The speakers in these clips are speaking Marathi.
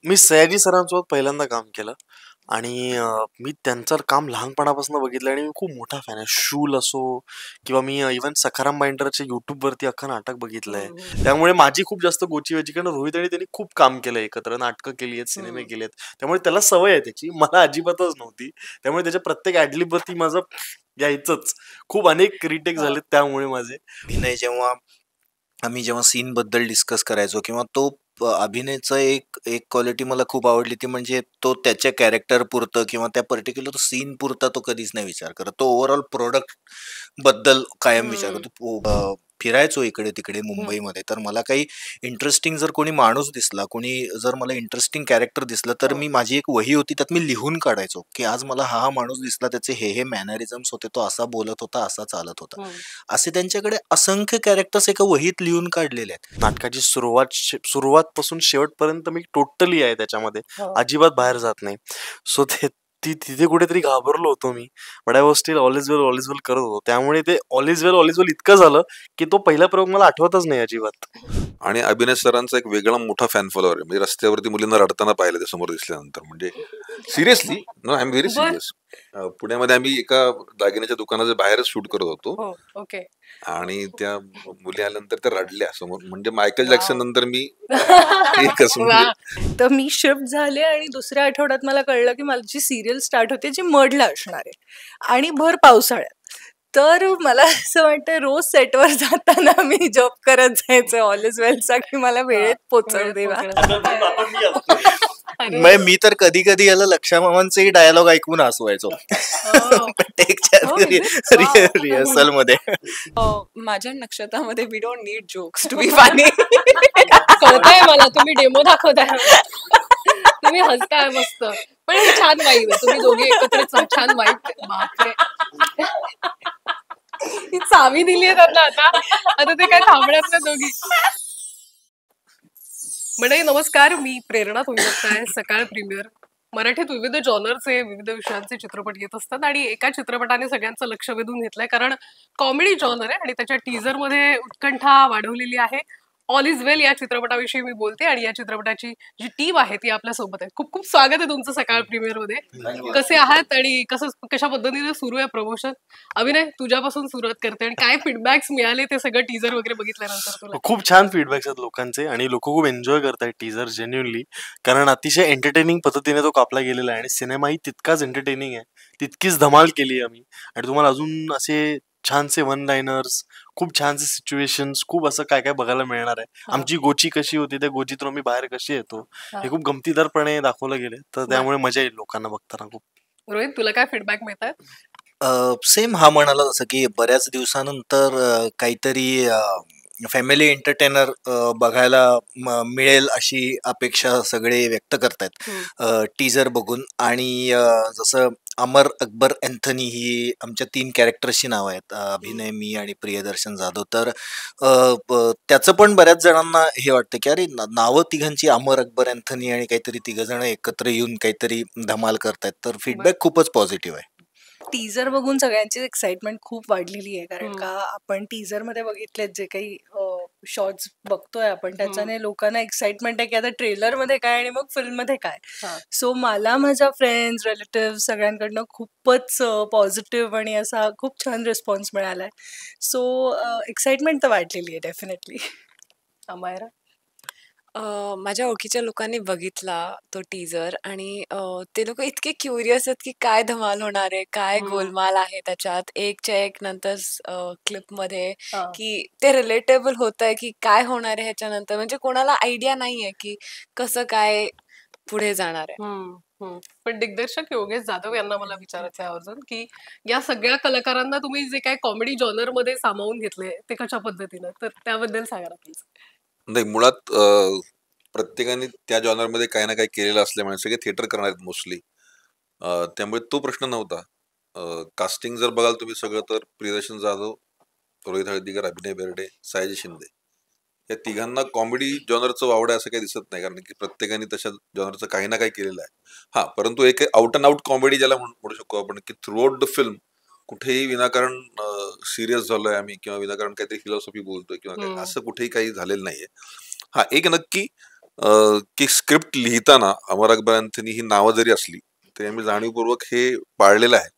मी सयाजी सरांसोबत पहिल्यांदा काम केलं आणि मी त्यांचं काम लहानपणापासून बघितलं आणि मी खूप मोठा फॅन आहे. शूल असो किंवा मी इव्हन सखाराम बाइंडरचे YouTubeवरती अख्खं नाटक बघितलंय. त्यामुळे माझी खूप जास्त गोची-वेची कारण रोहित आणि त्यांनी खूप काम केलं एकत्र. नाटकं केली आहेत, सिनेमे केलेत. त्यामुळे त्याला सवय आहे त्याची. मला अजिबातच नव्हती. त्यामुळे त्याच्या प्रत्येक ॲडलिबवरती माझं यायचंच. खूप अनेक रिटेक झालेत त्यामुळे माझे. अभिनय आम्ही जेव्हा सीन बद्दल डिस्कस करायचो किंवा तो अभिनयचं एक एक क्वालिटी मला खूप आवडली ती म्हणजे तो त्याच्या कॅरेक्टर पुरतं किंवा त्या पर्टिक्युलर सीन पुरता तो कधीच नाही विचार करत. तो ओव्हरऑल प्रोडक्ट बद्दल कायम विचार करतो. फिरायचो इकडे तिकडे मुंबईमध्ये तर मला काही इंटरेस्टिंग जर कोणी माणूस दिसला, कोणी जर मला इंटरेस्टिंग कॅरेक्टर दिसलं तर मी माझी एक वही होती त्यात मी लिहून काढायचो की आज मला हा माणूस दिसला, त्याचे हे मॅनरिझम्स होते, तो असा बोलत होता, असा चालत होता. असे त्यांच्याकडे असंख्य कॅरेक्टर्स एका वहीत लिहून काढलेले आहेत. नाटकाची सुरुवातपासून शेवटपर्यंत मी टोटली आहे त्याच्यामध्ये. अजिबात बाहेर जात नाही. सो तिथे कुठेतरी घाबरलो होतो मी. But I was still all is well करत होतो. त्यामुळे ते ऑल इज वेल इतकं झालं की तो पहिला प्रयोग मला आठवतच नाही अजिबात. आणि अभिनय सरांचा एक वेगळा मोठा फॅन फॉलोअर आहे. म्हणजे रस्त्यावरती मुलींना रडताना पाहिलं ते समोर दिसल्यानंतर. म्हणजे seriously no, I am very serious. पुण्यामध्ये आम्ही एका दागिन्याच्या दुकानाच्या बाहेरच शूट करत होतो ओके. आणि त्या मुली आल्यानंतर त्या रडल्या समोर. म्हणजे मायकल जॅक्सन नंतर मी एकच म्हणजे तर मी शिफ्ट झाले आणि दुसऱ्या आठवड्यात मला कळलं की माझी सिरियल स्टार्ट होते जी मडला असणार आहे आणि भर पावसाळ्यात. तर मला असं वाटतं रोज सेटवर जाताना मी जॉब करत जायचं ऑल इज वेलचा की मला वेळेत पोचव देवा. मी तर कधी कधी याला लक्षा मामांचेही डायलॉग ऐकून हसवायचो रिहर्सल मध्ये. माझ्या नक्षत्रामध्ये we don't need jokes to be funny. कळतंय मला, तुम्ही डेमो दाखवताय, तुम्ही हसताय मस्त, पण हे छान वाईब आहे, तुम्ही दोघे एकत्र छान वाईब. बापरे, ही चावी दिली आहे त्यांना, आता ते काय थांबणार ना दोघी. मंडळी नमस्कार, मी प्रेरणा. तुम्ही बघताय सकाळ प्रीमियर. मराठीत विविध जॉनरचे विविध विषयांचे चित्रपट येत असतात आणि एका चित्रपटाने सगळ्यांचं लक्ष वेधून घेतलंय कारण कॉमेडी जॉनर आहे आणि त्याच्या टीजरमध्ये उत्कंठा वाढवलेली आहे. ऑल इज वेल या चित्रपटाविषयी मी बोलते आणि या चित्रपटाची जी टीम आहे ती आपल्या सोबत आहे. खूप खूप स्वागत आहे तुमचं सकाळ प्रीमियर मध्ये. कसे आहात आणि कशा पद्धतीने सुरू आहे प्रमोशन? अभिनय, तुझ्यापासून सुरुवात करते आणि काय फीडबॅक्स मिळाले ते सगळं टीजर वगैरे बघितल्यानंतर तुला? खूप छान फीडबॅक्स आहेत लोकांचे आणि लोक खूप एन्जॉय करतायत टीजर जेन्युअनली. कारण अतिशय एंटरटेनिंग पद्धतीने तो कापला गेलेला आहे आणि सिनेमाही तितकाच एंटरटेनिंग आहे. तितकीच धमाल केली आहे आम्ही आणि तुम्हाला अजून असे छानसे वन लाईनर्स, खूप छानसे सिच्युएशन्स, खूप असं काय काय बघायला मिळणार आहे. आमची गोची कशी होती, त्या गोचीतून आम्ही बाहेर कशी येतो, हे खूप गमतीदारपणे दाखवलं गेले. तर त्यामुळे मजा येईल लोकांना बघताना खूप. रोहित, तुला काय फीडबॅक मिळतात? सेम हा म्हणाला जसं की बऱ्याच दिवसानंतर काहीतरी फॅमिली एंटरटेनर बघायला मिळेल अशी अपेक्षा सगळे व्यक्त करतायत टीजर बघून. आणि जसं अमर अकबर अँथनी ही आमच्या 3 कॅरेक्टर्सची नावं आहेत, अभिनय, मी आणि प्रियदर्शन जाधव. तर त्याचं पण बऱ्याच जणांना हे वाटतं की अरे नावं तिघांची अमर अकबर अँथनी आणि काहीतरी 3 जण एकत्र येऊन काहीतरी धमाल करतायत. तर फीडबॅक खूपच पॉझिटिव्ह आहे. टीजर बघून सगळ्यांची एक्साइटमेंट खूप वाढलेली आहे कारण का आपण टीजर मध्ये बघितलेत जे काही शॉर्ट्स बघतोय आपण, त्याच्याने लोकांना एक्साइटमेंट आहे की आता ट्रेलर मध्ये काय आणि मग फिल्म मध्ये काय. सो मला माझ्या फ्रेंड्स, रिलेटिव्ह सगळ्यांकडनं खूपच पॉझिटिव्ह आणि असा खूप छान रिस्पॉन्स मिळालाय. सो एक्साइटमेंट तर वाढलेली आहे डेफिनेटली. अमायरा, माझ्या ओळखीच्या लोकांनी बघितला तो टीजर आणि ते लोक इतके क्युरियस आहेत की काय धमाल होणार आहे, काय गोलमाल आहे त्याच्यात, एकच्या एक नंतर क्लिप मध्ये, की ते रिलेटेबल होत आहे की काय होणार आहे ह्याच्यानंतर. म्हणजे कोणाला आयडिया नाहीये की कसं काय पुढे जाणार आहे. पण दिग्दर्शक योगेश जाधव यांना मला विचारायचं आहे अजून की या सगळ्या कलाकारांना तुम्ही जे काय कॉमेडी जॉनर मध्ये सामावून घेतले ते कशा पद्धतीनं, तर त्याबद्दल सांगा ना प्लीज. नाही, मुळात प्रत्येकाने त्या जॉनरमध्ये काही ना काही केलेलं असल्यामुळे सगळे थिएटर करणार आहेत मोस्टली. त्यामुळे तो प्रश्न नव्हता. कास्टिंग जर बघाल तुम्ही सगळं तर प्रियदर्शन जाधव, रोहित हळदीकर, अभिनय बेर्डे, सयाजी शिंदे या तिघांना कॉमेडी जॉनरचं वावड आहे असं काही दिसत नाही. कारण की प्रत्येकाने तशा जॉनरचं काही ना काही केलेलं आहे. परंतु एक आउट अँड आउट कॉमेडी ज्याला म्हणू शकतो आपण, की थ्रू आउट द फिल्म कुठेही विनाकारण सिरियस झालोय आम्ही किंवा विनाकारण काहीतरी फिलॉसॉफी बोलतोय किंवा काय असं कुठेही काही झालेलं नाहीये. एक नक्की की स्क्रिप्ट लिहिताना अमर अकबर अँथनी ही नावं जरी असली तरी आम्ही जाणीवपूर्वक हे पाळलेलं आहे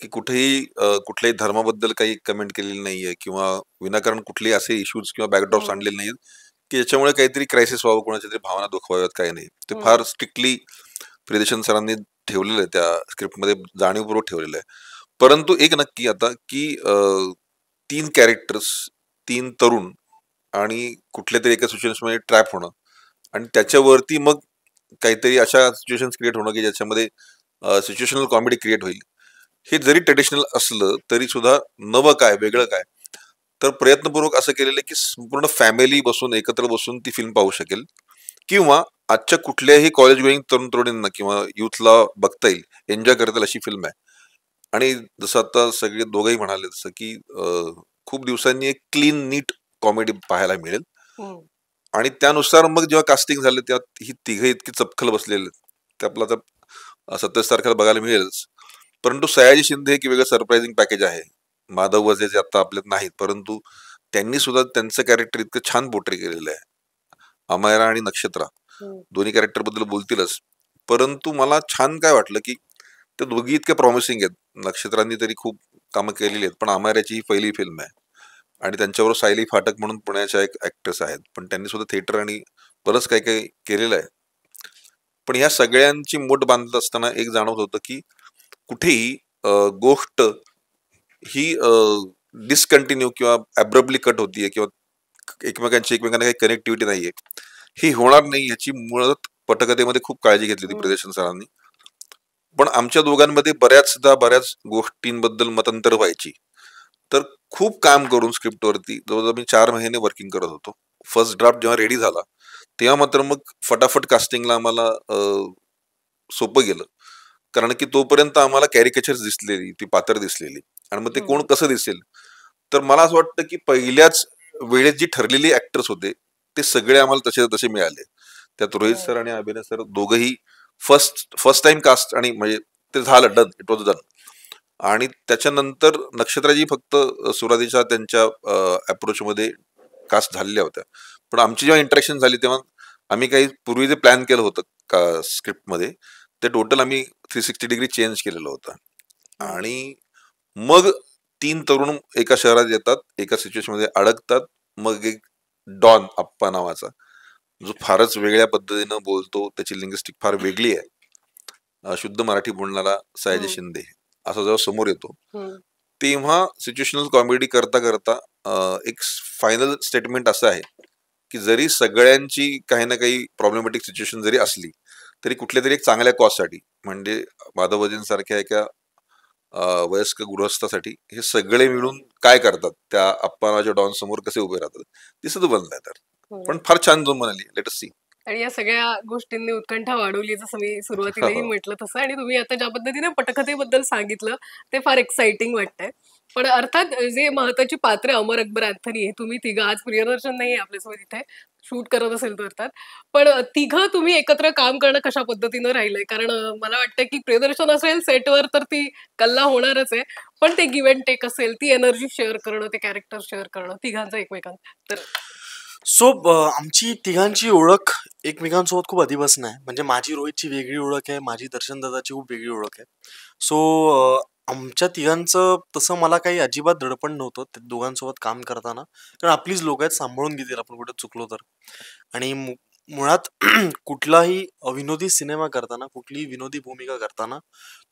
की कुठेही कुठल्याही धर्माबद्दल काही कमेंट केलेली नाहीये किंवा विनाकारण कुठलेही असे इश्यूज किंवा बॅकड्रॉप्स हम्म, आणलेले नाहीत की ज्याच्यामुळे काहीतरी क्रायसिस व्हावं, कोणाच्या तरी भावना दुखवाव्यात, काही नाही. ते हम्म, फार स्ट्रिक्टली प्रियदर्शन सरांनी ठेवलेलं आहे, त्या स्क्रिप्टमध्ये जाणीवपूर्वक ठेवलेलं आहे. परंतु एक नक्की आता की 3 कॅरेक्टर्स, 3 तरुण आणि कुठल्या तरी एका सिच्युएशन मध्ये ट्रॅप होणं आणि त्याच्यावरती मग काहीतरी अशा सिच्युएशन क्रिएट होणं की ज्याच्यामध्ये सिच्युएशनल कॉमेडी क्रिएट होईल. हे जरी ट्रेडिशनल असलं तरी सुद्धा नवं काय, वेगळं काय, तर प्रयत्नपूर्वक असं केलेलं आहे की संपूर्ण फॅमिली बसून, एकत्र बसून ती फिल्म पाहू शकेल किंवा आजच्या कुठल्याही कॉलेज गोईंग तरुण तरुणींना किंवा युथला बघता येईल, एन्जॉय करता येईल अशी फिल्म आहे. आणि जसं आता सगळे दोघंही म्हणाले तसं की खूप दिवसांनी एक क्लीन नीट कॉमेडी पाहायला मिळेल. हम्म, आणि त्यानुसार मग जेव्हा कास्टिंग झालं तेव्हा ही तिघं इतकी चपखल बसलेले आहेत. ते आपलं आता 27 तारखेला बघायला मिळेलच. परंतु सयाजी शिंदे हे एक वेगळं सरप्राइझिंग पॅकेज आहे. माधव वजे जे आता आपल्यात नाहीत, परंतु त्यांनी सुद्धा त्यांचं कॅरेक्टर इतकं छान पोर्ट्रे केलेलं आहे. अमायरा आणि नक्षत्रा हम्म, दोन्ही कॅरेक्टर बद्दल बोलतीलच, परंतु मला छान काय वाटलं की ते दोघी इतके प्रॉमिसिंग आहेत. नक्षत्रांनी तरी खूप कामं केलेली आहेत, पण अमायराची ही पहिली फिल्म आहे आणि त्यांच्याबरोबर सायली फाटक म्हणून पुण्याच्या एक ऍक्ट्रेस आहेत, पण त्यांनी सुद्धा थिएटर आणि बरंच काही काही केलेलं आहे. पण ह्या सगळ्यांची मोठ बांधत असताना एक जाणवत होतं की कुठेही गोष्ट ही डिसकंटिन्यू किंवा ॲब्रप्टली कट होतीये किंवा एकमेकांना काही कनेक्टिव्हिटी नाहीये. ही होणार नाही याची मुळात पटकथेमध्ये खूप काळजी घेतली होती हम्म, प्रियदर्शन सरांनी. पण आमच्या दोघांमध्ये बऱ्याच गोष्टींबद्दल मतांतर व्हायची. तर खूप काम करून स्क्रिप्टवरती जवळजवळ मी 4 महिने वर्किंग करत होतो. फर्स्ट ड्राफ्ट जेव्हा रेडी झाला तेव्हा मात्र मग फटाफट कास्टिंगला आम्हाला सोपं गेलं. कारण की तोपर्यंत आम्हाला कॅरिकेचर्स दिसलेली, ती पात्र दिसलेली आणि मग ते कोण हम्म, कसं दिसेल. तर मला असं वाटतं की पहिल्याच वेळेत जी ठरलेली ऍक्टर्स होते ते सगळे आम्हाला तसे तसे मिळाले. त्यात रोहित हम्म, सर आणि अभिनय सर दोघंही फर्स्ट फर्स्ट टाइम कास्ट आणि म्हणजे ते झालं, डन, इट वॉज डन. आणि त्याच्यानंतर नक्षत्राजी फक्त सुरुवातीच्या त्यांच्या अप्रोच मध्ये कास्ट झालेल्या होत्या. पण आमची जेव्हा इंटरेक्शन झाली तेव्हा आम्ही काही पूर्वी जे प्लॅन केलं होतं का स्क्रिप्टमध्ये ते टोटल आम्ही 360 डिग्री चेंज केलेलं होतं. हम्म, आणि मग 3 तरुण एका शहरात येतात, एका सिच्युएशन मध्ये अडकतात. मग एक डॉन आप्पा नावाचा, जो फारच वेगळ्या पद्धतीनं बोलतो, त्याची लिंग्विस्टिक फार वेगळी आहे, शुद्ध मराठी बोलणारा सयाजी हम्म, शिंदे, असा जेव्हा समोर येतो हम्म, तेव्हा सिच्युएशनल कॉमेडी करता करता एक फायनल स्टेटमेंट असं आहे की जरी सगळ्यांची काही ना काही प्रॉब्लेमॅटिक सिच्युएशन जरी असली तरी कुठल्या तरी एक चांगल्या कॉजसाठी, म्हणजे माधव सारख्या एका वयस्क गृहस्थासाठी हे सगळे मिळून काय करतात, त्या अप्पानाच्या डॉन समोर कसे उभे राहतात, दिसत बनलंय. तर पण हम्म. फार छान जमून आली. Let us see. आणि या सगळ्या गोष्टींनी उत्कंठा वाढवली, जसं मी सुरुवातीलाही म्हटलं तसं. आणि तुम्ही आता ज्या पद्धतीने पटकथेबद्दल सांगितलं ते फार एक्साइटिंग वाटतंय. पण अर्थात जे महत्वाची पात्र अमर अकबर अँथनी, हे तुम्ही तिघं, आज प्रियदर्शन नाही आपल्यासोबत इथे, शूट करत असेल तर अर्थात, पण तिघं तुम्ही एकत्र काम करणं कशा पद्धतीनं राहिलंय? कारण मला वाटतं की प्रियदर्शन असेल सेटवर तर ती कल्ला होणारच आहे, पण ते गिव्ह अँड टेक असेल, ती एनर्जी शेअर करणं, ते कॅरेक्टर शेअर करणं तिघांचं एकमेकांत, तर सो आमची तिघांची ओळख एकमेकांसोबत खूप आधीपासून आहे. म्हणजे माझी रोहितची वेगळी ओळख आहे, माझी दर्शन दादाची खूप वेगळी ओळख आहे. सो आमच्या तिघांचं तसं मला काही अजिबात दडपण नव्हतं त्या दोघांसोबत काम करताना. कारण आपलीच लोक आहेत, सांभाळून घेतील आपण कुठे चुकलो तर. आणि मुळात कुठलाही विनोदी सिनेमा करताना, कुठलीही विनोदी भूमिका करताना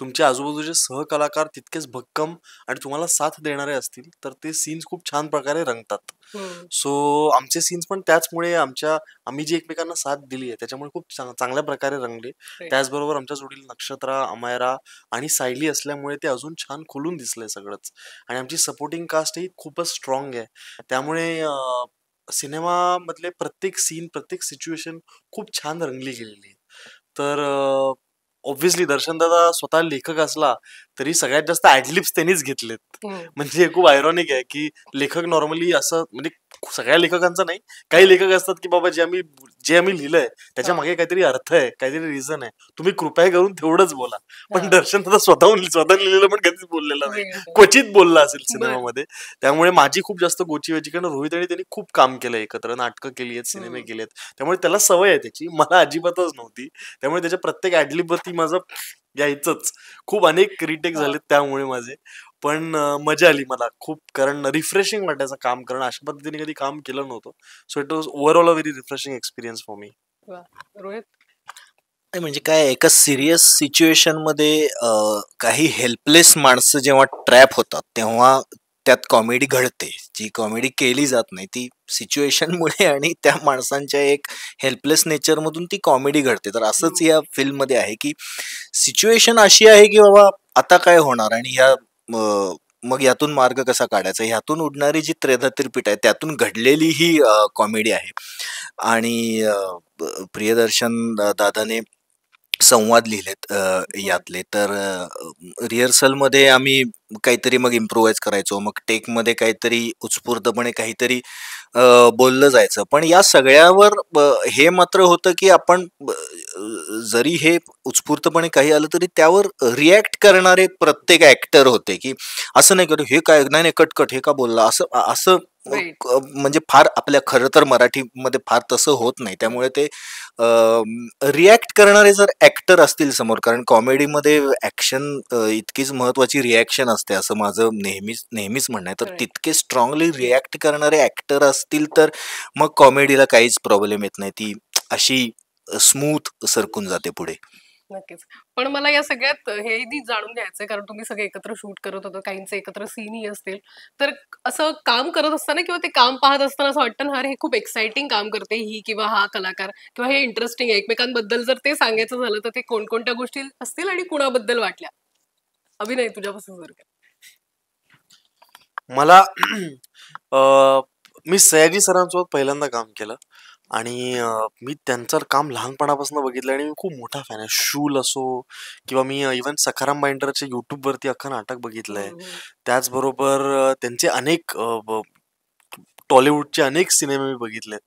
तुमच्या आजूबाजूचे सहकलाकार तितकेच भक्कम आणि तुम्हाला साथ देणारे असतील तर ते सीन्स खूप छान प्रकारे रंगतात. हम्म, सो आमचे सीन्स पण त्याचमुळे आम्ही जी एकमेकांना साथ दिली आहे त्याच्यामुळे खूप चांगल्या प्रकारे रंगले. right. त्याचबरोबर आमच्या जोडीला नक्षत्रा, अमायरा आणि सायली असल्यामुळे ते अजून छान खुलून दिसलंय सगळंच. आणि आमची सपोर्टिंग कास्ट ही खूपच स्ट्रॉंग आहे. त्यामुळे सिनेमामधले प्रत्येक सीन, प्रत्येक सिच्युएशन खूप छान रंगली गेलेली आहे. तर ऑब्व्हियसली दर्शन दादा स्वतः लेखक असला तरी सगळ्यात जास्त ऍडलिप्स त्यांनीच घेतलेत. म्हणजे खूप आयरॉनिक आहे की लेखक नॉर्मली असं म्हणजे सगळ्या लेखकांचं नाही, काही लेखक असतात की बाबा जे आम्ही लिहिलंय त्याच्या मागे काहीतरी अर्थ आहे, काहीतरी रिझन आहे, तुम्ही कृपया करून तेवढंच बोला. पण दर्शन आता स्वतः लिहिलेलं पण कधीच बोललेलं नाही, क्वचित बोलला असेल सिनेमामध्ये. त्यामुळे माझी खूप जास्त गोची व्हायची, कारण रोहित आणि त्यांनी खूप काम केलं एकत्र, नाटकं केली आहेत, सिनेमे केले आहेत, त्यामुळे त्याला सवय आहे त्याची, मला अजिबातच नव्हती. त्यामुळे त्याच्या प्रत्येक ऍडलिपवरती माझं यायचंच. खूप अनेक रिटेक झालेत त्यामुळे माझे. पण मजा आली मला खूप, कारण रिफ्रेशिंग वाटायचं काम, कारण अशा पद्धतीने कधी काम केलं नव्हतं. So it was overall a very refreshing experience for me. Rohit नाही म्हणजे काय, एका सिरियस सिच्युएशन मध्ये काही हेल्पलेस माणसं जेव्हा ट्रॅप होतात तेव्हा त्यात कॉमेडी घडते. जी कॉमेडी केली जात नाही ती सिच्युएशनमुळे आणि त्या माणसांच्या एक हेल्पलेस नेचरमधून ती कॉमेडी घडते. तर असंच या फिल्ममध्ये आहे की सिच्युएशन अशी आहे की बाबा आता काय होणार आणि ह्या मग यातून मार्ग कसा काढायचा, ह्यातून उडणारी जी त्रेधातिरपीठ आहे त्यातून घडलेली ही कॉमेडी आहे. आणि प्रियदर्शन दादाने संवाद लिहिलेत यातले. तर रिहर्सलमध्ये आम्ही काहीतरी मग इम्प्रोवाइज करायचो, मग टेकमध्ये काहीतरी उत्स्फूर्तपणे काहीतरी बोललं जायचं. पण या सगळ्यावर हे मात्र होतं की आपण जरी हे उत्स्फूर्तपणे काही आलं तरी त्यावर रिॲक्ट करणारे प्रत्येक ऍक्टर होते, की असं नाही करू हे काय, नाही कटकट हे का बोलला, असं असं म्हणजे फार आपल्या खरं तर मराठीमध्ये फार तसं होत नाही. त्यामुळे ते रिॲक्ट करणारे जर ऍक्टर असतील समोर, कारण कॉमेडीमध्ये ऍक्शन इतकीच महत्वाची रिॲक्शन असते असं माझं नेहमीच म्हणणं आहे. तर तितके स्ट्रॉंगली रिॲक्ट करणारे ऍक्टर असतील तर मग कॉमेडीला काहीच प्रॉब्लेम येत नाही, ती अशी स्मूथ सरकून जाते पुढे. नक्कीच. पण मला या सगळ्यात हेही जाणून घ्यायचंय, कारण तुम्ही सगळे एकत्र शूट करत होता, काहींचे एकत्र सीनही असतील. तर असं काम करत असताना किंवा ते काम पाहत असताना असं वाटतं ना, अरे हे खूप एक्साइटिंग काम करते ही किंवा हा कलाकार, किंवा हे इंटरेस्टिंग आहे एकमेकांबद्दल जर ते सांगायचं झालं तर ते कोणकोणत्या गोष्टी असतील आणि कुणाबद्दल वाटल्या? अभिनय तुझ्यापासून जर मला मी सयाजी सरांसोबत पहिल्यांदा काम केलं आणि मी त्यांचं काम लहानपणापासून बघितलं आणि मी खूप मोठा फॅन आहे. शूल असो किंवा मी इव्हन सखाराम बाइंडरचे युट्यूबवरती अख्खं नाटक बघितलंय. त्याचबरोबर त्यांचे अनेक टॉलिवूडचे अनेक सिनेमे मी बघितलेत.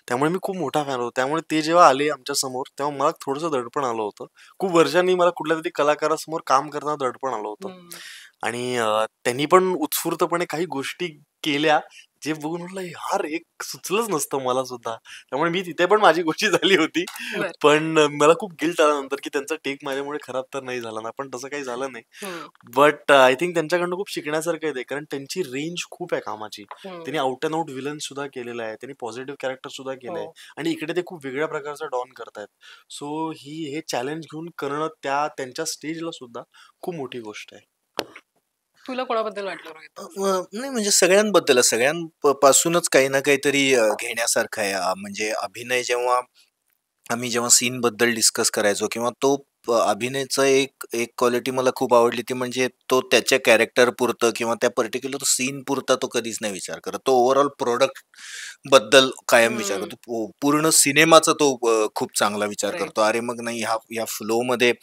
त्यामुळे मी खूप मोठा फॅन होतो. त्यामुळे ते जेव्हा आले आमच्या समोर तेव्हा मला थोडंसं दडपण आलं होतं. खूप वर्षांनी मला कुठल्या तरी कलाकारासमोर काम करताना दडपण आलं होतं. आणि त्यांनी पण उत्स्फूर्तपणे काही गोष्टी केल्या जे बघून म्हटलं यार एक सुचलंच नसतं मला सुद्धा. त्यामुळे मी तिथे पण माझी गोष्टी झाली होती. पण मला खूप गिल्ट आला नंतर की त्यांचा टेक माझ्यामुळे खराब तर नाही झाला ना, पण तसं काही झालं नाही. बट आय थिंक त्यांच्याकडनं खूप शिकण्यासारखं आहे, कारण त्यांची रेंज खूप आहे कामाची. त्यांनी आउट अँड आउट विलन सुद्धा केलेला आहे, त्यांनी पॉझिटिव्ह कॅरेक्टर सुद्धा केलंय आणि इकडे ते खूप वेगळ्या प्रकारचा डॉन करतायत. सो हे चॅलेंज घेऊन करणं त्यांच्या स्टेजला सुद्धा खूप मोठी गोष्ट आहे. तुला कोणाबद्दल वाटलं रोहित? नाही म्हणजे सगळ्यांपासूनच काही ना काहीतरी घेण्यासारखं आहे. म्हणजे अभिनय आम्ही जेव्हा सीन बद्दल डिस्कस करायचो किंवा तो अभिनयचं एक क्वालिटी मला खूप आवडली, ती म्हणजे तो त्याच्या कॅरेक्टर पुरतं किंवा त्या पर्टिक्युलर सीन पुरता तो कधीच नाही विचार करत. तो ओव्हरऑल प्रोडक्ट बद्दल कायम विचार करतो. पूर्ण सिनेमाचा तो खूप चांगला विचार करतो. अरे मग नाही या फ्लो मध्ये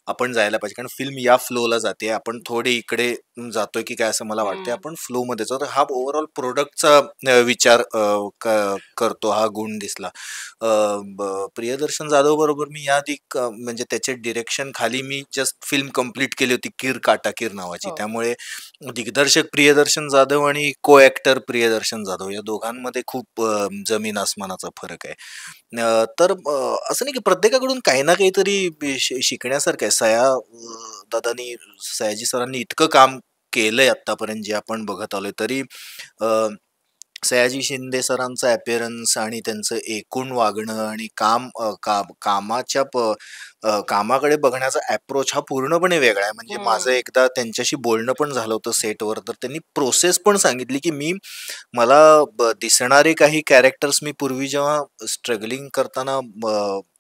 आपण जायला पाहिजे, कारण फिल्म या फ्लोला जाते, आपण थोडे इकडे जातोय की काय असं मला वाटतंय, आपण फ्लो मध्ये जातो. हा ओव्हरऑल प्रोडक्टचा विचार करतो, हा गुण दिसला. प्रियदर्शन जाधव बरोबर मी याआधी म्हणजे त्याचे डिरेक्शन खाली मी जस्ट फिल्म कम्प्लीट केली होती, कीर काटाकीर नावाची. त्यामुळे दिग्दर्शक प्रियदर्शन जाधव आणि को ऍक्टर प्रियदर्शन जाधव या दोघांमध्ये खूप जमीन आसमानाचा फरक आहे. तर असं नाही की प्रत्येकाकडून काही ना काहीतरी शिकण्यासारखं आहे. सयाजी सरांनी इतकं काम केलंय आतापर्यंत जे आपण बघत आलोय, तरी सयाजी शिंदे सरांचा अपीअरन्स आणि त्यांचं एकूण वागणं आणि कामाकडे बघण्याचा अप्रोच हा पूर्णपणे वेगळा आहे. म्हणजे माझं एकदा त्यांच्याशी बोलणं पण झालं होतं सेटवर, तर त्यांनी प्रोसेस पण सांगितली की मला दिसणारे काही कॅरेक्टर्स मी पूर्वी जेव्हा स्ट्रगलिंग करताना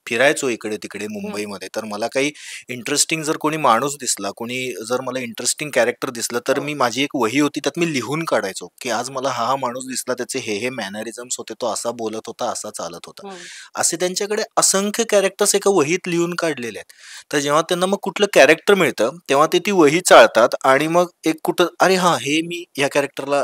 फिरायचो इकडे तिकडे मुंबईमध्ये, तर मला काही इंटरेस्टिंग जर कोणी माणूस दिसला, कोणी जर मला इंटरेस्टिंग कॅरेक्टर दिसलं, तर मी माझी एक वही होती त्यात मी लिहून काढायचो की आज मला हा माणूस दिसला, त्याचे हे मॅनरिझम्स होते, तो असा बोलत होता, असा चालत होता. असे त्यांच्याकडे असंख्य कॅरेक्टर्स एका वहीत लिहून काढलेले आहेत. तर जेव्हा त्यांना मग कुठलं कॅरेक्टर मिळतं तेव्हा ते ती वही चाळतात आणि मग एक कुठं अरे हा हे मी या कॅरेक्टरला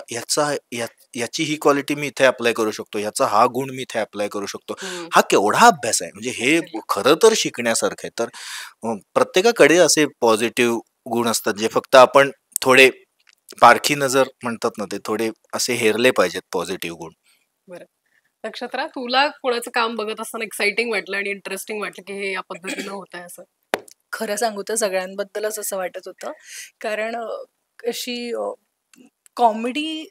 याची ही क्वालिटी मी इथे अप्लाय करू शकतो, याचा हा गुण मी इथे अप्लाय करू शकतो. हा केवढा अभ्यास आहे, म्हणजे हे खरं तर शिकण्यासारखं आहे. तर प्रत्येकाकडे असे पॉझिटिव्ह गुण असतात जे फक्त आपण थोडे पारखी नजर म्हणतात ना, ते थोडे असे हेरले पाहिजेत पॉझिटिव्ह गुण. बरं. नक्षत्रा, तुला कोणाचं काम बघत असताना एक्साइटिंग वाटलं आणि इंटरेस्टिंग वाटलं की हे या पद्धतीनं होत आहे असं? खरं सांगू तर सगळ्यांबद्दलच असं वाटत होतं. कारण अशी comedy,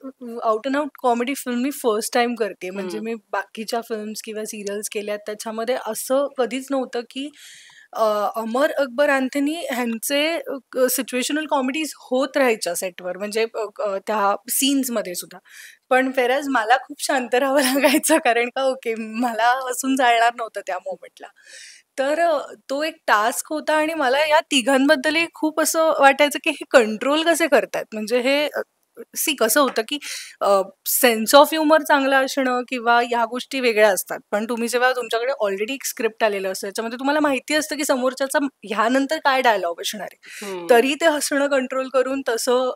out and out comedy film me first time करते. म्हणजे मी बाकीच्या फिल्म्स किंवा सिरियल्स केल्यात त्याच्यामध्ये असं कधीच नव्हतं की अमर अकबर अँथनी ह्यांचे सिच्युएशनल कॉमेडीज होत राहायच्या सेटवर, म्हणजे त्या सीन्समध्ये सुद्धा. पण फेरॅज मला खूप शांत राहावं लागायचं, कारण का ओके मला हसून चालणार नव्हतं त्या मोमेंटला. तर तो एक टास्क होता आणि मला या तिघांबद्दलही खूप असं वाटायचं की हे कंट्रोल कसे करतात. म्हणजे हे कसं होतं की सेन्स ऑफ ह्युमर चांगला असणं किंवा ह्या गोष्टी वेगळ्या असतात. पण तुम्ही जेव्हा तुमच्याकडे ऑलरेडी एक स्क्रिप्ट आलेलं असतं, त्याच्यामध्ये तुम्हाला माहिती असतं की समोरच्याचा ह्यानंतर काय डायलॉग असणार आहे, तरी ते हसणं कंट्रोल करून तसं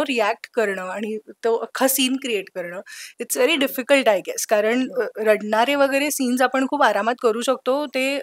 रिॲक्ट करणं आणि तो अख्खा सीन क्रिएट करणं, it's very difficult I guess. कारण रडणारे वगैरे सीन्स आपण खूप आरामात करू शकतो. ते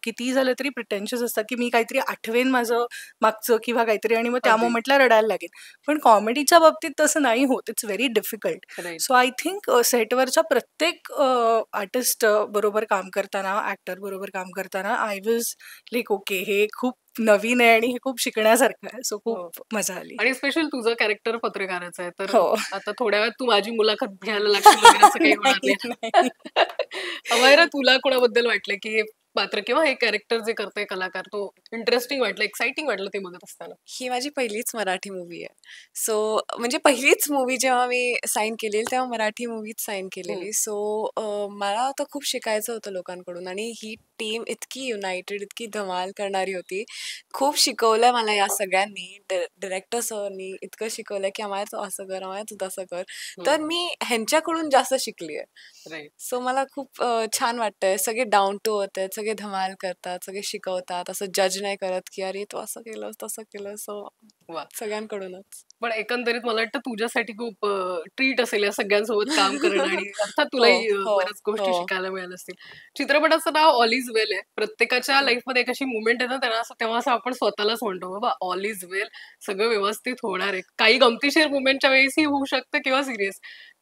कितीही झालं तरी प्रिटेन्शियस असतात की मी काहीतरी आठवेन माझं मागचं किंवा काहीतरी आणि मग त्या मोमेंटला रडायला लागेल. पण कॉमेडीच्या बाबतीत तसं नाही होत. It's very difficult. So I think सेटवरच्या प्रत्येक आर्टिस्ट बरोबर काम करताना, ऍक्टर बरोबर काम करताना आय वॉज लाईक ओके हे खूप नवीन आहे आणि हे खूप शिकण्यासारखं आहे. सो खूप मजा आली. आणि स्पेशल तुझं कॅरेक्टर पत्रकाराचं आहे, तर हो. आता थोड्या वेळात तू माझी मुलाखत घ्यायला लागशील वगैरे असं काही होणार नाही. अमायरा, तुला कोणाबद्दल वाटलं की हे पात्र किंवा हे कॅरेक्टर जे करतोय कलाकार तो इंटरेस्टिंग वाटलं, एक्साइटिंग वाटलं ते बघत असताना? ही माझी पहिलीच मराठी मूवी आहे. सो म्हणजे पहिलीच मूवी जेव्हा मी साईन केलेली तेव्हा मराठी मूवीच साईन केलेली. सो मला तर खूप शिकायचं होतं लोकांकडून आणि ही टीम इतकी युनायटेड, इतकी धमाल करणारी होती. खूप शिकवलं मला या सगळ्यांनी. डिरेक्टर सरनी इतकं शिकवलं की आम्हाला तू असं कर, आम्हाला तू तसं कर. तर मी ह्यांच्याकडून जास्त शिकली आहे. राईट. सो मला खूप छान वाटतंय. सगळे डाऊन टू अर्थ आहेत, सगळे धमाल करतात, सगळे शिकवतात, असं जज नाही करत की अरे तू असं केलं तसं केलं. सो वा. सगळ्यांकडूनच. पण एकंदरीत मला वाटतं तुझ्यासाठी खूप ट्रीट असेल या सगळ्यांसोबत काम करणं आणि अर्थात तुलाही हो, बऱ्याच गोष्टी हो. शिकायला मिळाल्या असतील. चित्रपटाचं नाव ऑल इज वेल आहे. प्रत्येकाच्या लाईफमध्ये एक अशी मुवमेंट आहे ना, तेव्हा असं आपण स्वतःलाच म्हणतो बाबा ऑल इज वेल, सगळं व्यवस्थित होणार आहे. काही गमतीशीर मुवमेंटच्या वेळेसही होऊ शकतं किंवा सिरियस.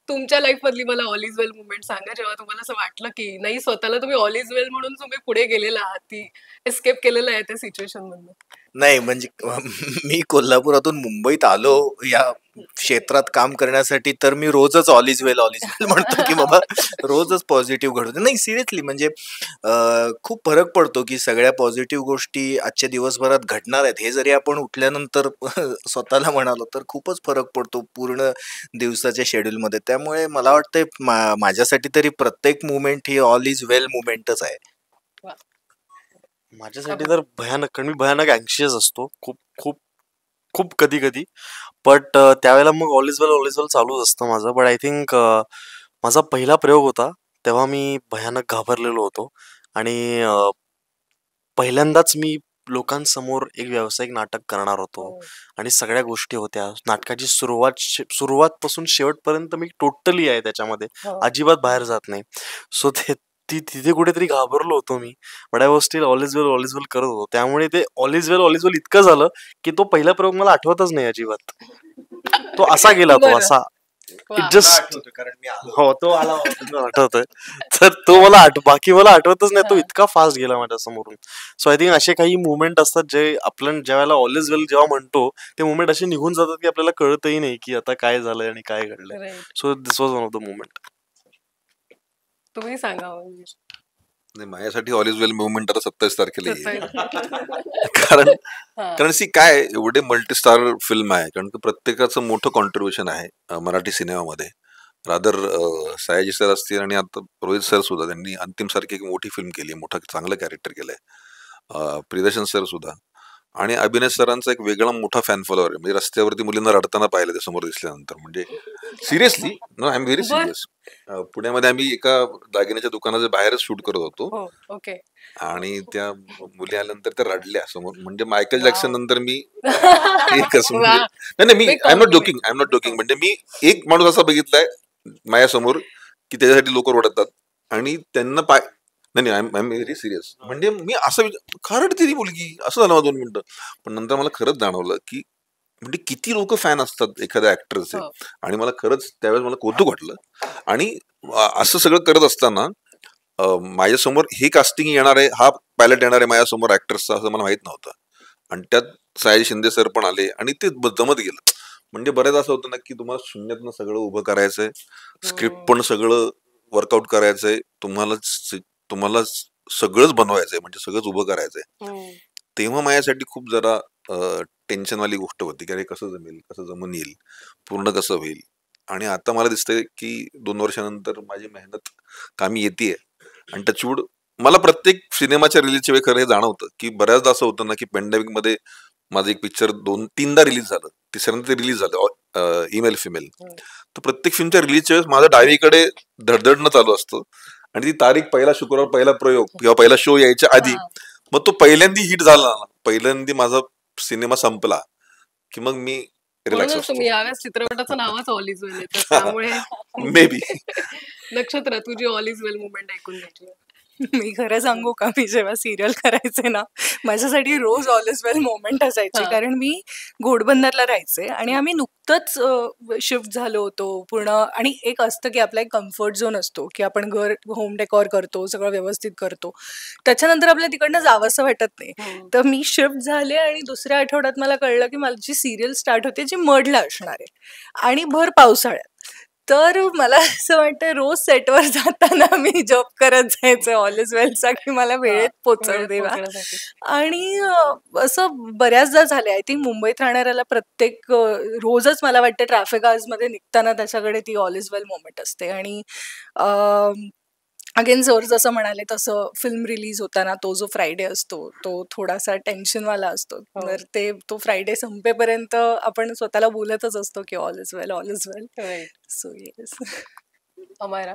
तुमच्या लाईफ मधली मला ऑल इज वेल मुवमेंट सांगा, जेव्हा तुम्हाला असं वाटलं की नाही, स्वतःला तुम्ही ऑल इज वेल म्हणून तुम्ही पुढे गेलेला आहात, ती एस्केप केलेलं आहे त्या सिच्युएशन मधनं. नाही म्हणजे मी कोल्हापुरातून मुंबईत आलो या क्षेत्रात काम करण्यासाठी, तर मी रोजच ऑल इज वेल म्हणतो की बाबा रोजच पॉझिटिव्ह घडतो. नाही सिरियसली म्हणजे खूप फरक पडतो की सगळ्या पॉझिटिव्ह गोष्टी आजच्या दिवसभरात घडणार आहेत हे जरी आपण उठल्यानंतर स्वतःला म्हणालो तर खूपच फरक पडतो पूर्ण दिवसाच्या शेड्यूलमध्ये. त्यामुळे मला वाटतंय माझ्यासाठी तरी प्रत्येक मुवमेंट ही ऑल इज वेल मुवमेंटच आहे. माझ्यासाठी तर भयानक, कारण मी भयानक अँक्शियस असतो खूप खूप खूप कधी कधी. बट त्यावेळेला मग ऑल इज वेल चालूच असतं माझं. बट आय थिंक माझा पहिला प्रयोग होता तेव्हा मी भयानक घाबरलेलो होतो आणि पहिल्यांदाच मी लोकांसमोर एक व्यावसायिक नाटक करणार होतो आणि सगळ्या गोष्टी होत्या. नाटकाची सुरुवातपासून शेवटपर्यंत मी टोटली आहे त्याच्यामध्ये, अजिबात बाहेर जात नाही. सो तिथे कुठेतरी घाबरलो होतो मी. But I was still all is well करत होतो. त्यामुळे ते ऑल इज वेल इतकं झालं की तो पहिला प्रयोग मला आठवतच नाही अजिबात. तो असा गेला, तो असा जस्ट कारण मी हो तो आला आठवतोय. तर तो मला बाकी मला आठवतच नाही, तो इतका फास्ट गेला माझ्या समोरून. सो आय थिंक असे काही मुवमेंट असतात जे आपण ज्या वेळेला ऑल इज वेल जेव्हा म्हणतो ते मुवमेंट असे निघून जातात की आपल्याला कळतही नाही की आता काय झालंय आणि काय घडलंय. So this was one of the movement. तुम्ही सांगा. नाही, माझ्यासाठी ऑल इज वेल मुवमेंट आता 27 तारखेला येईल. कारण सी काय एवढे मल्टीस्टार फिल्म आहे, कारण प्रत्येकाचं मोठं कॉन्ट्रीब्युशन आहे मराठी सिनेमामध्ये. रादर सयाजी सर असतील आणि आता रोहित सर सुद्धा त्यांनी अंतिम सारखी एक मोठी फिल्म केली, मोठं चांगलं कॅरेक्टर केलंय. प्रियदर्शन सर सुद्धा आणि अभिनय सरांचा एक वेगळा मोठा फॅन फॉलोअर आहे. म्हणजे रस्त्यावरती मुलींना रडताना पाहिलं ते समोर दिसल्यानंतर. म्हणजे seriously, no I am very बर सिरियस. पुण्यामध्ये आम्ही एका दागिन्याच्या दुकानाच्या बाहेरच शूट करत होतो हो ओके आणि त्या मुली आल्यानंतर त्या रडल्या समोर. म्हणजे मायकल वाव जॅक्सन नंतर मी एक असं म्हणजे वा नाही नाही, मी big I am not compliment joking, I am not joking. म्हणजे मी एक माणूस असा बघितलाय माझ्यासमोर की त्याच्यासाठी लोक रडतात आणि त्यांना पाय नाही नाही, आय एम व्हेरी सिरियस. म्हणजे मी असं का रडते ती मुलगी असं झालं मला 2 मिनिटं. पण नंतर मला खरंच जाणवलं की म्हणजे किती लोक फॅन असतात एखाद्या ऍक्टरचे. हो आणि मला खरंच त्यावेळेस मला कौतुक वाटलं. आणि असं सगळं करत असताना माझ्यासमोर हे कास्टिंग येणार आहे, हा पायलट येणार आहे माझ्यासमोर ऍक्टर्सचा, असं मला माहित नव्हतं. आणि त्यात सयाजी शिंदे सर पण आले आणि ते जमत गेलं. म्हणजे बऱ्याच असं होतं ना की तुम्हाला शून्यातनं सगळं उभं करायचंय, स्क्रिप्ट हम्म, पण सगळं वर्कआउट करायचंय, तुम्हाला सगळंच बनवायचंय, म्हणजे सगळंच उभं करायचंय. हम्म. तेव्हा माझ्यासाठी खूप जरा टेन्शनवाली गोष्ट होती की अरे कसं जमेल, कसं जमून येईल, पूर्ण कसं होईल. आणि आता मला दिसतंय की 2 वर्षानंतर माझी मेहनत कामी येते. आणि टचवूड मला प्रत्येक सिनेमाच्या रिलीजच्या वेळी खरं हे जाणवतं की बऱ्याचदा असं होतं ना की पॅन्डेमिक मध्ये माझं एक पिक्चर 2-3दा रिलीज झालं, तिसऱ्यांदा ते रिलीज झालं, ईमेल फिमेल. हम्म. तर प्रत्येक फिल्मच्या रिलीजच्या वेळेस माझं डावीकडे धडधडणं चालू असतं आणि ती तारीख, पहिला शुक्रवार, पहिला प्रयोग किंवा पहिला शो यायच्या आधी हा मग तो पहिल्यांदा हिट झाला ना, पहिल्यांदा माझा सिनेमा संपला की मग मी रिलॅक्स म्हणूनच तुम्ही असतो. यावेळेस चित्रपटाचं नावच ऑल इज वेल येतं त्यामुळे मे बी. नक्षत्र तुझी ऑल इज वेल मुवमेंट ऐकून घ्यायची मी खरं सांगू का, मी जेव्हा सिरियल करायचे ना, माझ्यासाठी रोज ऑल इज वेल मोमेंट असायची. हा कारण मी घोडबंदरला राहायचे आणि आम्ही नुकतंच शिफ्ट झालो होतो पूर्ण. आणि एक असतं की आपला एक कम्फर्ट झोन असतो की आपण घर होम डेकॉर करतो, सगळं व्यवस्थित करतो, त्याच्यानंतर आपल्या तिकडनं जावंसं वाटत नाही. हम्म. तर मी शिफ्ट झाले आणि दुसऱ्या आठवड्यात मला कळलं की माझी सिरियल स्टार्ट होते जी मडला असणार आहे आणि भर पावसाळ्यात. तर मला असं वाटतं रोज सेटवर जाताना मी जॉब करत जायचं ऑल इज वेलचा की मला हा वेळेत पोचव वेळेत देवा. पोहोचण्यासाठी आणि असं बऱ्याचदा झाले. आय थिंक मुंबईत राहणाऱ्याला प्रत्येक रोजच मला वाटतं ट्रॅफिक आवर्स मध्ये निघताना त्याच्याकडे ती ऑल इज वेल मोमेंट असते. आणि अगेन सर जसं म्हणाले तसं फिल्म रिलीज होताना तो जो फ्रायडे असतो तो थोडासा टेन्शनवाला असतो. हो तर तो फ्रायडे संपेपर्यंत आपण स्वतःला बोलतच असतो की all is well, all is well. Right so yes. Amaira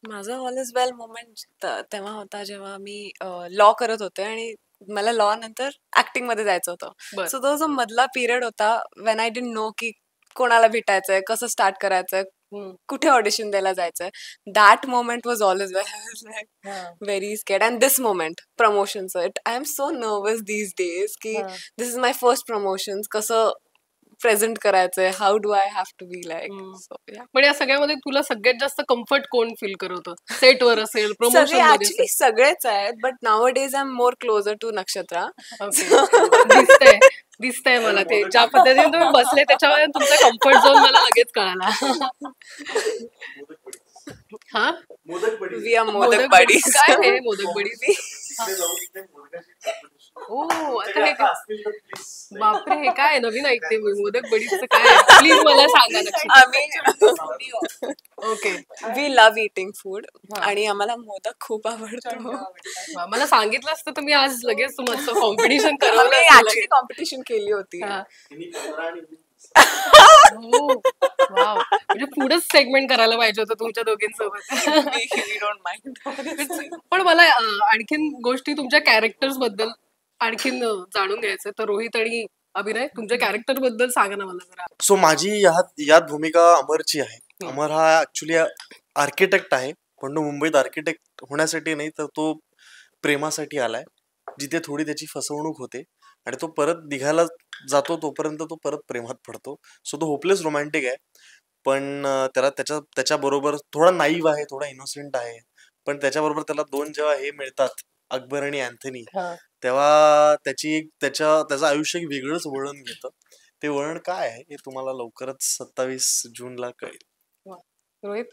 माझा ऑल इज वेल मोमेंट तेव्हा होता जेव्हा मी लॉ करत होते आणि मला लॉ नंतर ऍक्टिंग मध्ये जायचं होतं. बर सो तो जो मधला पिरियड होता वेन आय डिडंट नो की कोणाला भेटायचंय, कसं स्टार्ट करायचंय, हम्म. कुठे ऑडिशन द्यायला जायचंय. That moment was all is well. हा very scared. And this moment प्रमोशनचं I am so nervous these days की हा this is my first promotion, कसं प्रेझेंट करायचंय, how do I have to be like. Hmm. So या पण या सगळ्यामध्ये तुला सगळ्यात जास्त कम्फर्ट कोण फील करवतं? सेटवर असेल, सगळे प्रमोशन मध्ये ऍक्च्युली असेल? सगळेच आहेत, but nowadays I am more closer to Nakshatra. Okay दिसतंय दिसतंय मला ते ज्या पद्धतीने तुम्ही बसले त्याच्यावर तुमचा कम्फर्ट झोन मला लगेच कळाला. हा we are modak modak buddy buddies. काय हे मोदक बडी? ओ आता हे बापरे हे काय नवीन ऐकते मी मोदक बडीचं काय प्लीज मला सांगा नक्षत्र. आम्ही okay we love eating food हा आणि आम्हाला मोदक खूप आवडतो. हा, मला सांगितलं असतं तर मी आज लगेच तुमचं कॉम्पिटिशन करवलं आम्ही असतं ऍक्च्युली लगेच. कॉम्पिटिशन केली होती. हा हो वाव म्हणजे पुढंच सेगमेंट करायला पाहिजे होतं तुमच्या दोघींसोबत. We don't mind. पण मला आणखीन गोष्टी तुमच्या कॅरेक्टर्स बद्दल आणखीन जाणून घ्यायचं. तर रोहित आणि अभिनय तुमच्या कॅरेक्टर बद्दल सांगा ना मला जरा. सो माझी यात भूमिका अमरची आहे. हम्म. अमर हा ऍक्च्युली आर्किटेक्ट आहे, पण तो मुंबईत आर्किटेक्ट होण्यासाठी नाही तर तो प्रेमासाठी आलाय, जिथे थोडी त्याची फसवणूक होते आणि तो परत निघायला जातो तोपर्यंत तो परत प्रेमात पडतो. सो तो होपलेस रोमॅन्टिक आहे, पण त्याला त्याच्याबरोबर थोडा नाईव्ह आहे, थोडा इनोसेंट आहे. पण त्याच्याबरोबर त्याला दोन जेव्हा हे मिळतात, अकबर आणि अँथनी, हा तेव्हा त्याचं आयुष्य एक वेगळंच वळण घेतं. ते वळण काय आहे हे तुम्हाला लवकरच 27 जूनला कळेल. वा. रोहित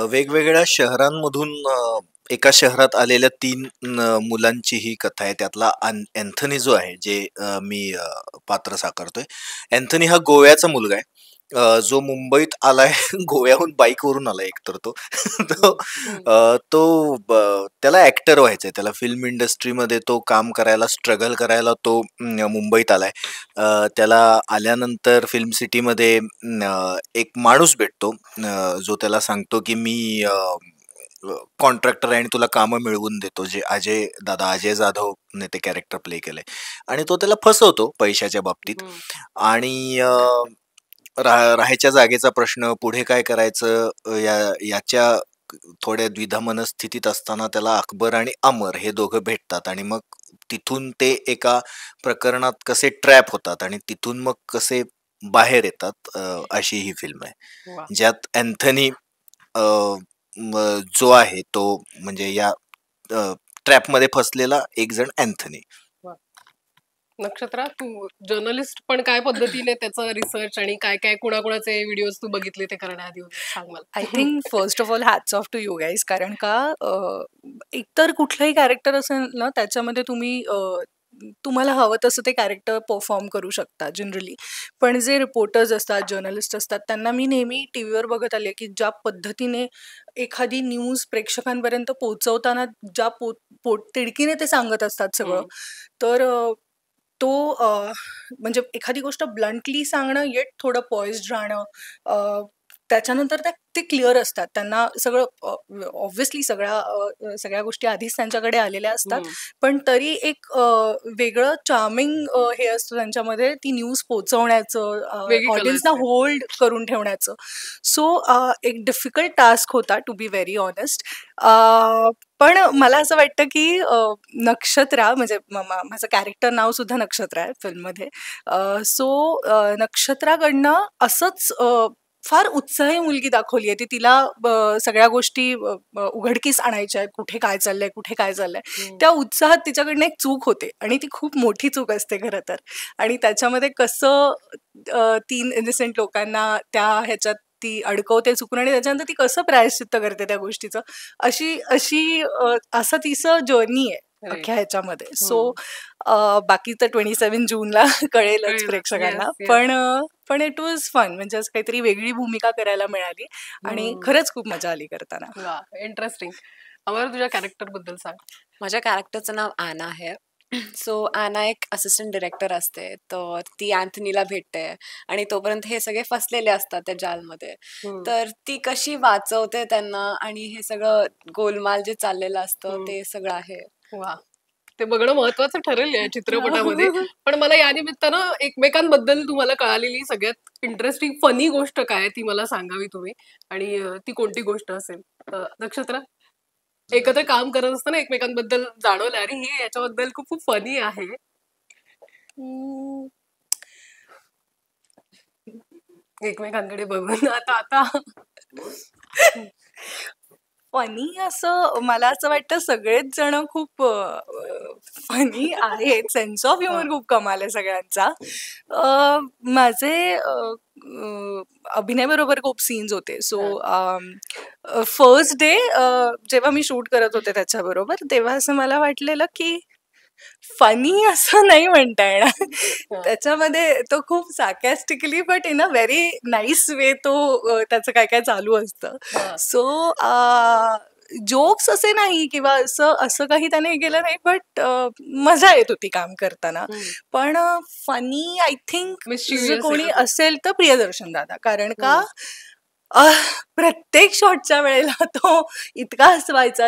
वेगवेगळ्या शहरांमधून एका शहरात आलेल्या 3 मुलांची ही कथा आहे. त्यातला अँथनी जो आहे, जे मी पात्र साकारतोय. अँथनी हा गोव्याचा मुलगा आहे जो मुंबईत आलाय गोव्याहून बाईकवरून आलाय एकतर तो तो त्याला ऍक्टर व्हायचंय, त्याला फिल्म इंडस्ट्रीमध्ये तो काम करायला स्ट्रगल करायला तो मुंबईत आलाय. त्याला आल्यानंतर फिल्म सिटीमध्ये एक माणूस भेटतो जो त्याला सांगतो की मी कॉन्ट्रॅक्टर आहे आणि तुला कामं मिळवून देतो, जे अजय जाधव ने ते कॅरेक्टर प्ले केलंय. आणि तो त्याला फसवतो पैशाच्या बाबतीत. आणि राहायच्या जागेचा प्रश्न, पुढे काय करायचं याच्या थोड्या द्विधा मनस्थितीत असताना त्याला अकबर आणि अमर हे दोघं भेटतात आणि मग तिथून ते एका प्रकरणात कसे ट्रॅप होतात आणि तिथून मग कसे बाहेर येतात, अशी ही फिल्म आहे. वा. ज्यात अँथनी जो आहे तो म्हणजे या ट्रॅपमध्ये फसलेला एक जण अँथनी. नक्षत्रा, तू जर्नलिस्ट पण काय पद्धतीने त्याचा रिसर्च आणि काय काय कुणाकुणाचे व्हिडिओ तू बघितले ते करण्याआधी सांग मला. I think first of all hats off to you guys. कारण का एकतर कुठलंही कॅरेक्टर असेल ना, त्याच्यामध्ये तुम्हाला हवं तसं ते कॅरेक्टर परफॉर्म करू शकता जनरली. पण जे रिपोर्टर्स असतात, जर्नलिस्ट असतात, त्यांना मी नेहमी टीव्हीवर बघत आले की ज्या पद्धतीने एखादी न्यूज प्रेक्षकांपर्यंत पोहोचवताना ज्या तिडकीने ते सांगत असतात सगळं, तर तो म्हणजे एखादी गोष्ट ब्लंटली सांगणं, येट थोडं पॉइज्ड राहणं, त्याच्यानंतर ते क्लिअर असतात. त्यांना सगळं ऑब्व्हियसली सगळ्या गोष्टी आधीच त्यांच्याकडे आलेल्या असतात, पण तरी एक वेगळं चार्मिंग हे असतं त्यांच्यामध्ये, ती न्यूज पोहोचवण्याचं, वेगळी कला ऑडियन्सला असते. होल्ड करून ठेवण्याचं. सो एक डिफिकल्ट टास्क होता, टू बी व्हेरी ऑनेस्ट. पण मला असं वाटतं की नक्षत्रा म्हणजे माझं कॅरेक्टर नाव सुद्धा नक्षत्रा आहे फिल्ममध्ये. सो नक्षत्राकडनं असंच फार उत्साही मुलगी दाखवली आहे ती. तिला सगळ्या गोष्टी उघडकीस आणायच्या आहेत, कुठे काय चाललंय. त्या उत्साहात तिच्याकडनं एक चूक होते आणि ती खूप मोठी चूक असते खरं तर. आणि त्याच्यामध्ये कसं 3 इनोसेंट लोकांना त्या ह्याच्यात ती अडकवते चुकून आणि त्याच्यानंतर ती कसं प्रायश्चित्त करते त्या गोष्टीचं, असं तिचं जर्नी आहे अख्ख्या ह्याच्यामध्ये. सो बाकीचं 27 जूनला कळेलच प्रेक्षकांना. पण इट वॉज फन. म्हणजे असं काहीतरी वेगळी भूमिका करायला मिळाली आणि खरंच खूप मजा आली करताना. इंटरेस्टिंग. अमर, तुझ्या कॅरेक्टर बद्दल सांग. माझ्या कॅरेक्टरचं नाव आना आहे. सो आना एक असिस्टंट डिरेक्टर असते, तर ती अँथनीला भेटते आणि तोपर्यंत हे सगळे फसलेले असतात त्या जालमध्ये. तर ती कशी वाचवते त्यांना आणि हे सगळं गोलमाल जे चाललेलं असतं ते सगळं आहे. वा, ते बघणं महत्वाचं ठरेल या चित्रपटामध्ये. पण मला या निमित्तानं एकमेकांबद्दल तुम्हाला कळालेली सगळ्यात इंटरेस्टिंग फनी गोष्ट काय ती मला सांगावी तुम्ही, आणि ती कोणती गोष्ट असेल. नक्षत्रा, एकत्र काम करत असताना एकमेकांबद्दल जाणवलं अरे हे याच्याबद्दल खूप खूप फनी आहे. एकमेकांकडे बघून आता फनी असं मला असं वाटतं सगळेच जण खूप फनी आहेत. सेन्स ऑफ ह्युमर खूप कमाल आहे सगळ्यांचा. माझे अभिनय बरोबर खूप सीन्स होते. सो फर्स्ट डे जेव्हा मी शूट करत होते त्याच्याबरोबर, तेव्हा असं मला वाटलेलं की फनी असं नाही म्हणता येणार. त्याच्यामध्ये तो खूप sarcastically but in a very nice way तो त्याचं काय काय चालू असतं. सो जोक्स असे नाही किंवा असं काही त्याने केलं नाही, बट मजा येत होती काम करताना. पण फनी आय थिंक कोणी असेल तर प्रियदर्शन दादा. कारण का प्रत्येक शॉटच्या वेळेला तो इतका हसवायचा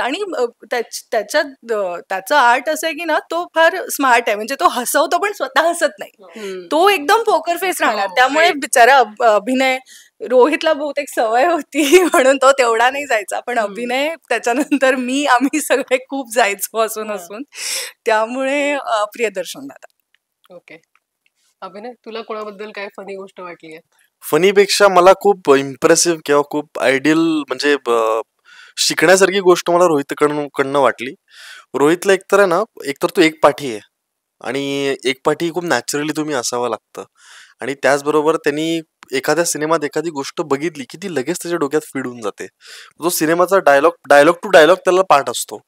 आणि त्याचं आर्ट असं आहे की ना, तो फार स्मार्ट आहे. म्हणजे तो हसवतो पण स्वतः हसत नाही, तो एकदम पोकर फेस राहणार. त्यामुळे बिचारा अभिनय, रोहितला बहुतेक सवय होती म्हणून तो तेवढा नाही जायचा, पण अभिनय त्याच्यानंतर आम्ही सगळे खूप जायचो हसून. त्यामुळे प्रियदर्शन दादा. ओके. अभिनय, तुला कोणाबद्दल काय फनी गोष्ट वाटली आहे? फनीपेक्षा मला खूप इम्प्रेसिव्ह किंवा खूप आयडियल म्हणजे शिकण्यासारखी गोष्ट मला रोहितकडनं वाटली. रोहितला एकतर आहे ना, एकतर तो एक पाठी आहे आणि एक पाठी खूप नॅचरली तुम्ही असावं लागतं. आणि त्याचबरोबर त्यांनी एखाद्या सिनेमात एखादी गोष्ट बघितली की ती लगेच त्याच्या डोक्यात फीड होऊन जाते. तो सिनेमाचा डायलॉग टू डायलॉग त्याला पाठ असतो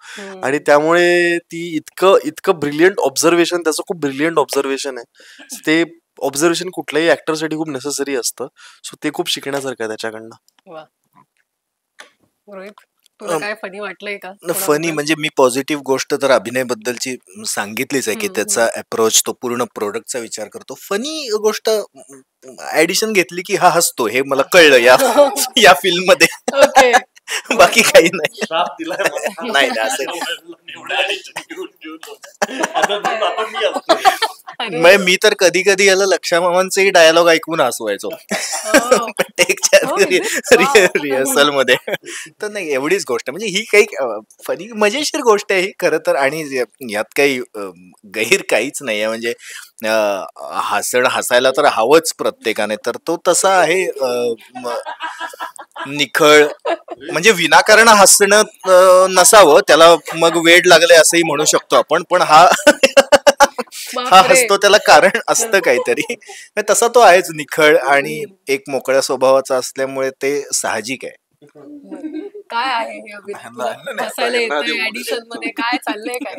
आणि त्यामुळे ती इतकं ब्रिलियंट ऑब्झर्वेशन, त्याचं खूप ब्रिलियंट ऑब्झर्वेशन आहे. ते ऑब्झर्वेशन कुठल्याही ऍक्टरसाठी खूप नेसेसरी असतं. सो ते खूप शिकण्यासारखं आहे त्याच्याकडनं. वा. रोहित, तुला काय फनी वाटलंय का फनी कोणाबद्दल? म्हणजे मी पॉझिटिव्ह गोष्ट तर अभिनयबद्दलची सांगितलीच आहे की त्याचा अप्रोच, तो पूर्ण प्रोडक्टचा विचार करतो. फनी गोष्ट ऍडिशन घेतली की हा हसतो, हे मला कळलं या फिल्म मध्ये. ओके. बाकी काही नाही. श्राप दिलाय नाही नाही, असं अरे. मी तर कधी कधी याला लक्षा मामांचेही डायलॉग ऐकून हसवायचो हो. टेकच्या Oh, wow. रिहर्सल मध्ये. तर नाही, एवढीच गोष्ट, म्हणजे ही काही फनी मजेशीर गोष्ट आहे ही खरं तर, आणि यात काही गैर काहीच नाही आहे. म्हणजे हसायला तर हवंच प्रत्येकाने, तर तो तसा आहे निखळ, म्हणजे विनाकारण हसणं नसावं, त्याला मग वेड लागले असंही म्हणू शकतो आपण, पण हा बापरे. हसतो त्याला कारण असतं काहीतरी. म्हणजे तसा तो आहेच निखळ आणि एक मोकळ्या स्वभावाचा असल्यामुळे ते साहजिक आहे. काय आहे हे अभिनय? ह्यांना- तुला ह्यांना नाही, हसायला ह्यांना आधी येतंय बोलू ऍडिशन शकतो. मध्ये, काय चाललंय काय?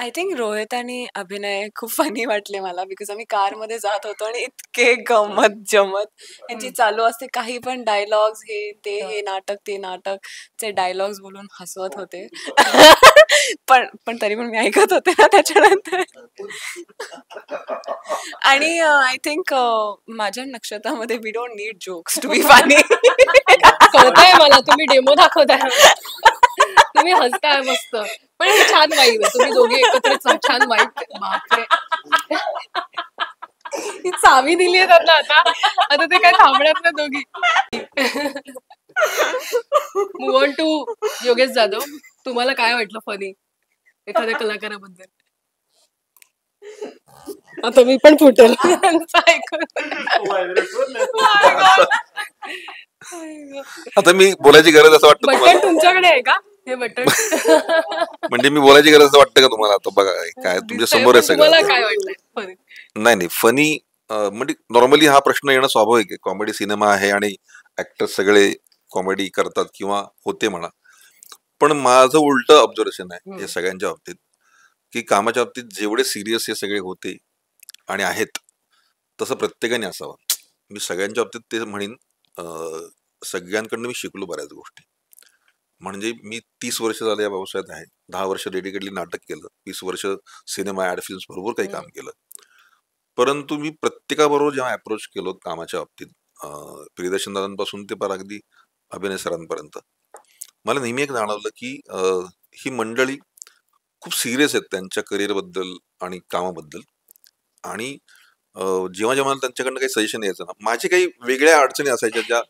आय थिंक रोहित आणि अभिनय खूप फनी वाटले मला, बिकॉज आम्ही कारमध्ये जात होतो आणि इतके गंमत जमत यांची चालू असते, काही पण डायलॉग्स, हे नाटक ते नाटक चे डायलॉग्स बोलून हसवत होते. पण तरी पण मी ऐकत होते ना त्याच्यानंतर. आणि आय थिंक माझ्या नक्षत्रामध्ये we don't need jokes to be funny. कळतंय मला, तुम्ही डेमो दाखवताय, तुम्ही हसताय मस्त, पण हे छान वाईब आहे, तुम्ही दोघे एकत्र छान वाईब. बापरे, ही चावी दिली आहे त्यांना, आता ते काय थांबणार ना दोघी. Move on to Yogesh Jadhav. तुम्हाला काय वाटलं फनी एखाद्या कलाकाराबद्दल? आता मी पण फुटेल त्यांचं ऐकून. आता मी बोलायची गरज असं वाटतं बटन तुम्हाला, तुमच्याकडे आहे का हे बटन? म्हणजे मी बोलायची गरज असं वाटतं का तुम्हाला? आता बघा काय तुमच्या दिसतंय, समोर पण आहे तुम्हाला सगळं. काय वाटलंय फनी? नाही फनी म्हणजे नॉर्मली हा प्रश्न येणं स्वाभाविक आहे. कॉमेडी सिनेमा आहे आणि ऍक्टर सगळे कॉमेडी करतात किंवा होते म्हणा. पण माझं उलट ऑब्झर्वेशन आहे या सगळ्यांच्या बाबतीत, की कामाच्या बाबतीत जेवढे सिरियस हे सगळे होते आणि आहेत, तसं प्रत्येकाने असावं. मी सगळ्यांच्या बाबतीत ते म्हणेन, सगळ्यांकडनं मी शिकलो बऱ्याच गोष्टी. म्हणजे मी 30 वर्ष झाले या व्यवसायात आहे. 10 वर्ष डेडिकेटली नाटक केलं, 20 वर्ष सिनेमा ऍड फिल्म्स भरपूर काही काम केलं. परंतु मी प्रत्येकाबरोबर जेव्हा अप्रोच केलो कामाच्या बाबतीत, प्रियदर्शन दादांपासून ते पर अगदी अभिनय सरांपर्यंत, मला नेहमी एक जाणवलं की ही मंडळी खूप सिरियस आहेत त्यांच्या करिअर बद्दल आणि कामाबद्दल. आणि जेव्हा जेव्हा मला त्यांच्याकडनं काही सजेशन यायचं ना, माझे काही वेगळ्या अडचणी असायच्या ज्या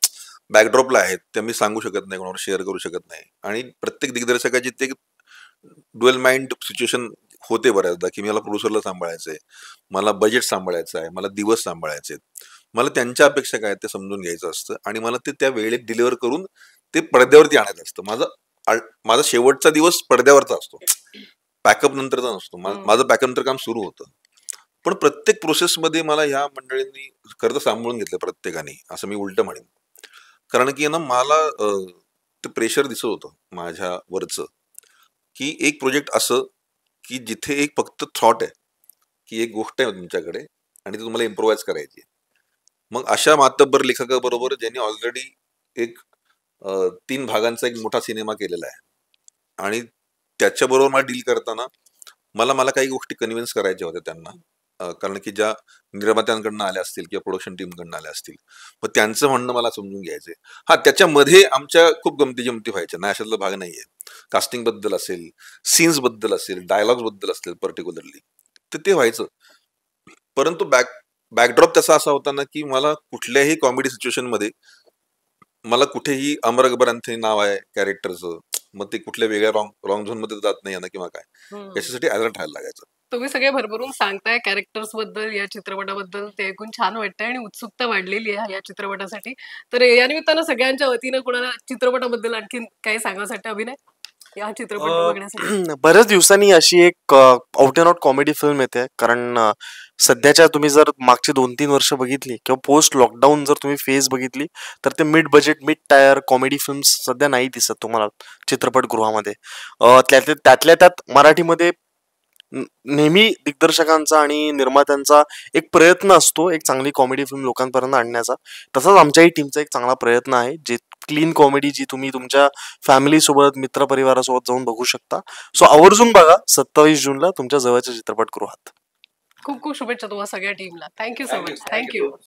बॅकड्रॉपला आहेत, त्या मी सांगू शकत नाही, कोणावर शेअर करू शकत नाही. आणि प्रत्येक दिग्दर्शकाची ते ड्युअल माइंड सिच्युएशन होते बऱ्याचदा, की मला प्रोड्युसरला सांभाळायचंय, मला बजेट सांभाळायचं आहे, मला दिवस सांभाळायचे आहेत, मला त्यांच्या अपेक्षा काय ते समजून घ्यायचं असतं आणि मला ते त्या वेळेत डिलिव्हर करून ते पडद्यावरती आणायचं असतं. माझा शेवटचा दिवस पडद्यावरचा असतो, पॅकअप नंतरचा नसतो. माझं पॅकअप नंतर काम सुरू होतं. पण प्रत्येक प्रोसेसमध्ये मला ह्या मंडळींनी खरं तर सांभाळून घेतलं प्रत्येकाने, असं मी उलट म्हणेन. कारण की ना मला ते प्रेशर दिसत होतं माझ्यावरचं, की एक प्रोजेक्ट असं की जिथे एक फक्त थॉट आहे, की एक गोष्ट आहे तुमच्याकडे आणि ती तुम्हाला इम्प्रोवाइज करायची. मग अशा मातब्बर लेखकाबरोबर ज्यांनी ऑलरेडी एक 3 भागांचा एक मोठा सिनेमा केलेला आहे आणि त्याच्याबरोबर मला डील करताना मला काही गोष्टी कन्व्हिन्स करायच्या होत्या त्यांना, कारण की ज्या निर्मात्यांकडनं आल्या असतील किंवा प्रोडक्शन टीमकडनं आल्या असतील, मग त्यांचं म्हणणं मला समजून घ्यायचंय. त्याच्यामध्ये आमच्या खूप गमती जमती व्हायच्या, नाही अशातला भाग नाहीये. कास्टिंग बद्दल असेल, सीन्स बद्दल असेल, डायलॉग्स बद्दल असतील पर्टिक्युलरली, तर ते व्हायचं. परंतु बॅकड्रॉप त्याचा असा होता ना, की मला कुठल्याही कॉमेडी सिच्युएशन मध्ये मला कुठेही अमर अकबर अँथनी नाव आहे कॅरेक्टरचं, मग ते कुठल्या वेगळ्या रॉंग झोन मध्ये जात नाही ना किंवा काय, याच्यासाठी अलर्ट राहायला लागायचं. तुम्ही सगळे भरभरून सांगताय कॅरेक्टर्स बद्दल, या चित्रपटाबद्दल, ते ऐकून छान वाटतंय आणि उत्सुकता वाढलेली आहे या चित्रपटासाठी. तर या निमित्तानं सगळ्यांच्या वतीनं कोणाला चित्रपटाबद्दल आणखीन काही सांगण्यासाठी अभिनय, या चित्रपट बघण्यासाठी? बऱ्याच दिवसांनी अशी एक out and out comedy film येते, कारण सध्याच्या तुम्ही जर मागची 2-3 वर्ष बघितली किंवा पोस्ट लॉकडाऊन जर तुम्ही फेज बघितली, तर ते mid budget mid tyre comedy films सध्या नाही दिसत तुम्हाला चित्रपटगृहामध्ये. त्यातल्या त्यात मराठीमध्ये नेहमी दिग्दर्शकांचा आणि निर्मात्यांचा एक प्रयत्न असतो एक चांगली कॉमेडी फिल्म लोकांपर्यंत आणण्याचा. तसाच आमच्याही टीमचा एक चांगला प्रयत्न आहे, जे क्लीन कॉमेडी जी तुम्ही तुमच्या फॅमिली सोबत मित्रपरिवारासोबत जाऊन बघू शकता. सो आवर्जून बघा 27 जूनला तुमच्या जवळच्या चित्रपटगृहात. खूप खूप शुभेच्छा तुम्हाला सगळ्या टीमला. Thank you so much. थँक्यू.